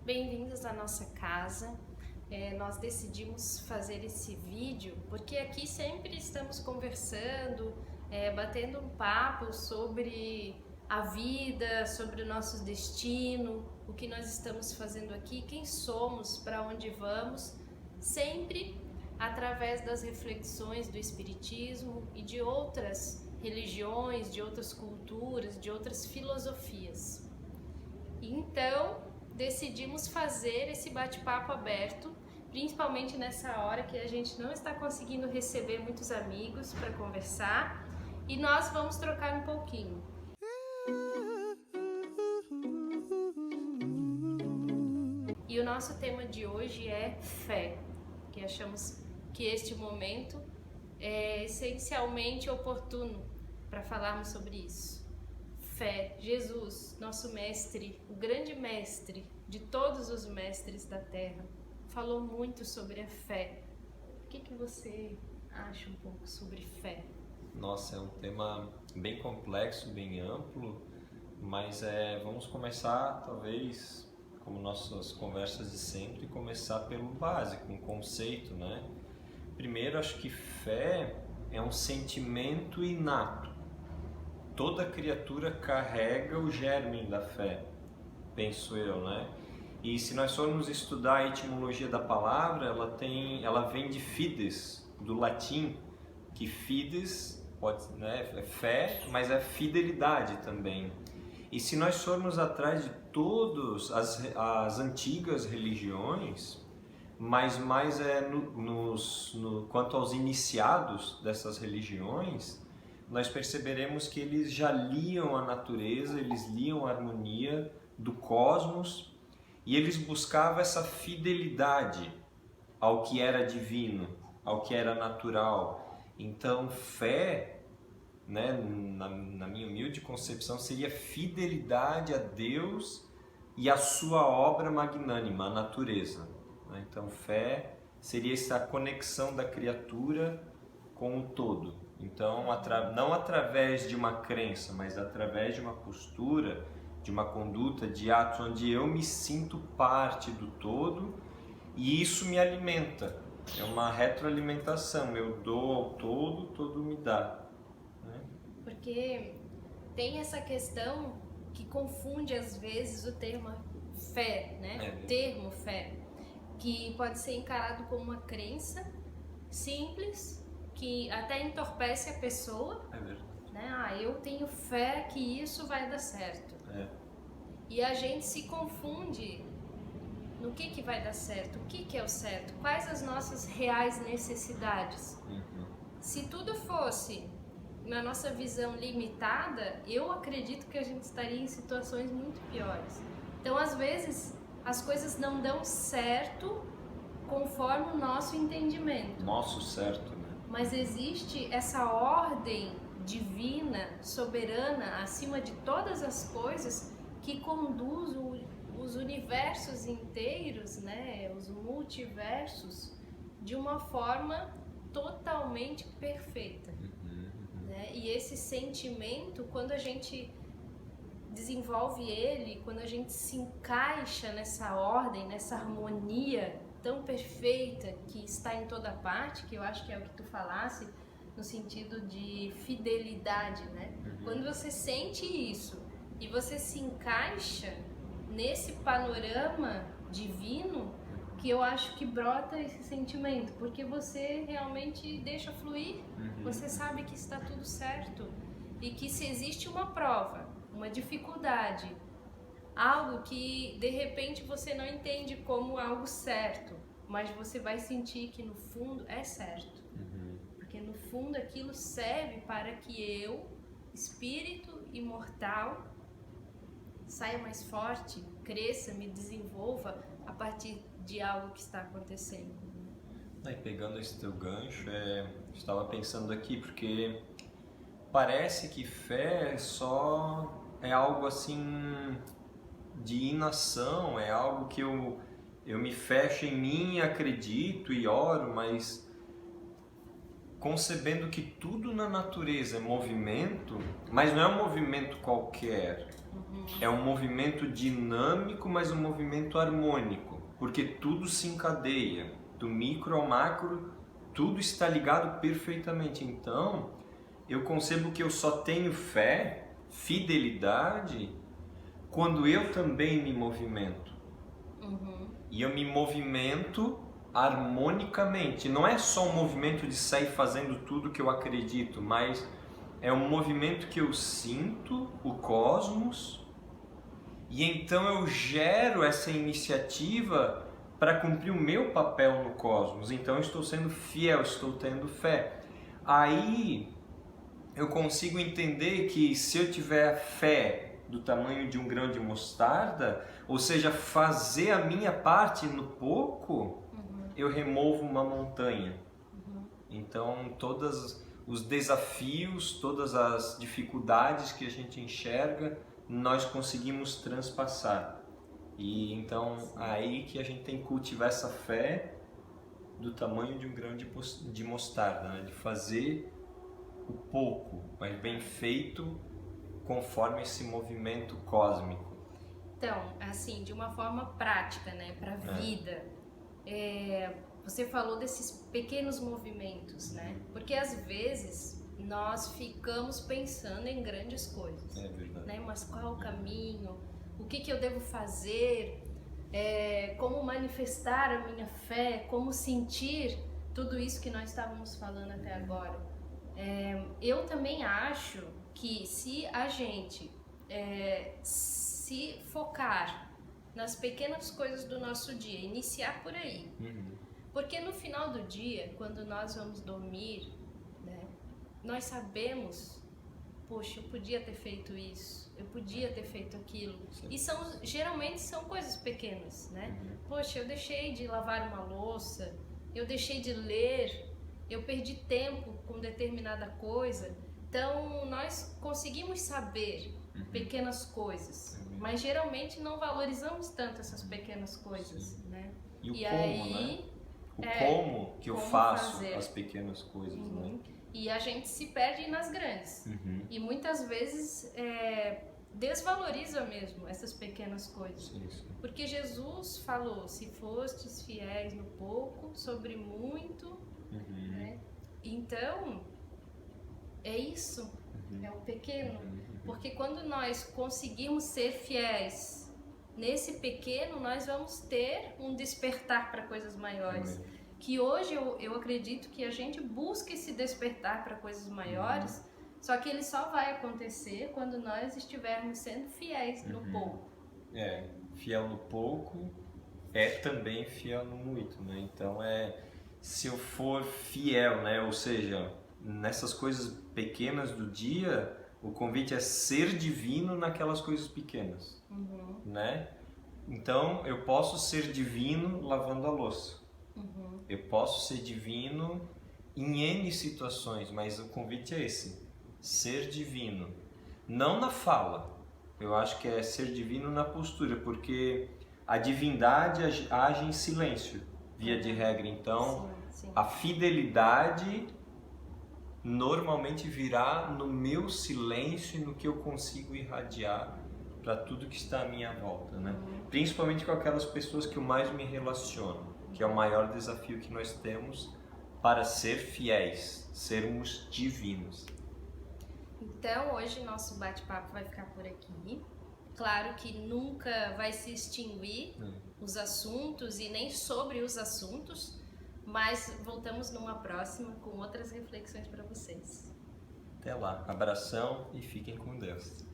Bem-vindos à nossa casa. Nós decidimos fazer esse vídeo porque aqui sempre estamos conversando, batendo um papo sobre a vida, sobre o nosso destino, o que nós estamos fazendo aqui, quem somos, para onde vamos, sempre através das reflexões do Espiritismo e de outras religiões, de outras culturas, de outras filosofias. Então, decidimos fazer esse bate-papo aberto, principalmente nessa hora que a gente não está conseguindo receber muitos amigos para conversar, e nós vamos trocar um pouquinho. E o nosso tema de hoje é fé, que achamos que este momento é essencialmente oportuno para falarmos sobre isso. Fé, Jesus, nosso mestre, o grande mestre de todos os mestres da Terra, falou muito sobre a fé. O que você acha um pouco sobre fé? Nossa, é um tema bem complexo, bem amplo, mas vamos começar, talvez, como nossas conversas de sempre, começar pelo básico, um conceito, né? Primeiro, acho que fé é um sentimento inato. Toda criatura carrega o germe da fé, penso eu, né? E se nós formos estudar a etimologia da palavra, ela vem de fides, do latim, que fides pode, né, é fé, mas é fidelidade também. E se nós formos atrás de todas as antigas religiões, mas mais quanto aos iniciados dessas religiões, nós perceberemos que eles já liam a natureza, eles liam a harmonia do cosmos e eles buscavam essa fidelidade ao que era divino, ao que era natural. Então, fé, né, na minha humilde concepção, seria fidelidade a Deus e a sua obra magnânima, a natureza. Então, fé seria essa conexão da criatura com o todo. Então, não através de uma crença, mas através de uma postura, de uma conduta, de atos onde eu me sinto parte do todo e isso me alimenta. É uma retroalimentação, eu dou ao todo, o todo me dá. Né? Porque tem essa questão que confunde às vezes o termo fé, né? O termo fé, que pode ser encarado como uma crença simples, que até entorpece a pessoa. É verdade. Né? Eu tenho fé que isso vai dar certo. E a gente se confunde no que vai dar certo, o que é o certo, quais as nossas reais necessidades. Se tudo fosse na nossa visão limitada, eu acredito que a gente estaria em situações muito piores. Então, às vezes, as coisas não dão certo conforme o nosso entendimento. Nosso certo, né? Mas existe essa ordem divina, soberana, acima de todas as coisas, que conduz os universos inteiros, né, os multiversos, de uma forma totalmente perfeita. Né? E esse sentimento, quando a gente desenvolve ele, quando a gente se encaixa nessa ordem, nessa harmonia tão perfeita que está em toda parte, que eu acho que é o que tu falasse, no sentido de fidelidade, né? Quando você sente isso e você se encaixa nesse panorama divino, que eu acho que brota esse sentimento, porque você realmente deixa fluir, você sabe que está tudo certo e que se existe uma prova, uma dificuldade, algo que de repente você não entende como algo certo, mas você vai sentir que no fundo é certo. Porque no fundo aquilo serve para que eu, espírito imortal, saia mais forte, cresça, me desenvolva a partir de algo que está acontecendo. E pegando esse teu gancho, estava pensando aqui, porque parece que fé é algo assim de inação, é algo que eu me fecho em mim, acredito e oro, mas concebendo que tudo na natureza é movimento, mas não é um movimento qualquer. É um movimento dinâmico, mas um movimento harmônico, porque tudo se encadeia, do micro ao macro, tudo está ligado perfeitamente. Então, eu concebo que eu só tenho fé, fidelidade, quando eu também me movimento. E eu me movimento harmonicamente. Não é só um movimento de sair fazendo tudo que eu acredito, mas é um movimento que eu sinto o cosmos e então eu gero essa iniciativa para cumprir o meu papel no cosmos. Então eu estou sendo fiel, estou tendo fé. Aí eu consigo entender que se eu tiver fé do tamanho de um grão de mostarda, ou seja, fazer a minha parte no pouco, eu removo uma montanha. Então todos os desafios, todas as dificuldades que a gente enxerga, nós conseguimos transpassar. E então aí que a gente tem que cultivar essa fé do tamanho de um grão de mostarda, né? De fazer o pouco, mas bem feito, conforme esse movimento cósmico. Então, assim, de uma forma prática, né, para a vida, você falou desses pequenos movimentos, né? Porque às vezes nós ficamos pensando em grandes coisas. É verdade. Né? Mas qual é o caminho? O que eu devo fazer? Como manifestar a minha fé? Como sentir tudo isso que nós estávamos falando até agora? Eu também acho que se a gente se focar nas pequenas coisas do nosso dia, iniciar por aí, porque no final do dia, quando nós vamos dormir, né, nós sabemos, poxa, eu podia ter feito isso, eu podia ter feito aquilo. Sim. E geralmente são coisas pequenas, né? Poxa, eu deixei de lavar uma louça, eu deixei de ler, eu perdi tempo com determinada coisa. Então, nós conseguimos saber pequenas coisas, mas geralmente não valorizamos tanto essas pequenas coisas, né? E o como, aí, né? O como que eu como faço fazer. as pequenas coisas, né? E a gente se perde nas grandes. E muitas vezes desvaloriza mesmo essas pequenas coisas. Sim. Porque Jesus falou, se fostes fiéis no pouco, sobre muito, né? Então, é isso, é o pequeno. Porque quando nós conseguimos ser fiéis nesse pequeno, nós vamos ter um despertar para coisas maiores. Que hoje eu acredito que a gente busca esse despertar para coisas maiores, só que ele só vai acontecer quando nós estivermos sendo fiéis no pouco. Fiel no pouco é também fiel no muito, né? Então se eu for fiel, né? Ou seja, nessas coisas pequenas do dia, o convite é ser divino naquelas coisas pequenas, né? Então eu posso ser divino lavando a louça. Eu posso ser divino em N situações, mas o convite é esse, ser divino. Não na fala, eu acho que é ser divino na postura, porque a divindade age em silêncio, via de regra. Então, Sim. a fidelidade normalmente virá no meu silêncio e no que eu consigo irradiar para tudo que está à minha volta, né? Principalmente com aquelas pessoas que eu mais me relaciono, que é o maior desafio que nós temos para ser fiéis, sermos divinos. Então, hoje nosso bate-papo vai ficar por aqui. Claro que nunca vai se extinguir os assuntos e nem sobre os assuntos, mas voltamos numa próxima com outras reflexões para vocês. Até lá, abração e fiquem com Deus.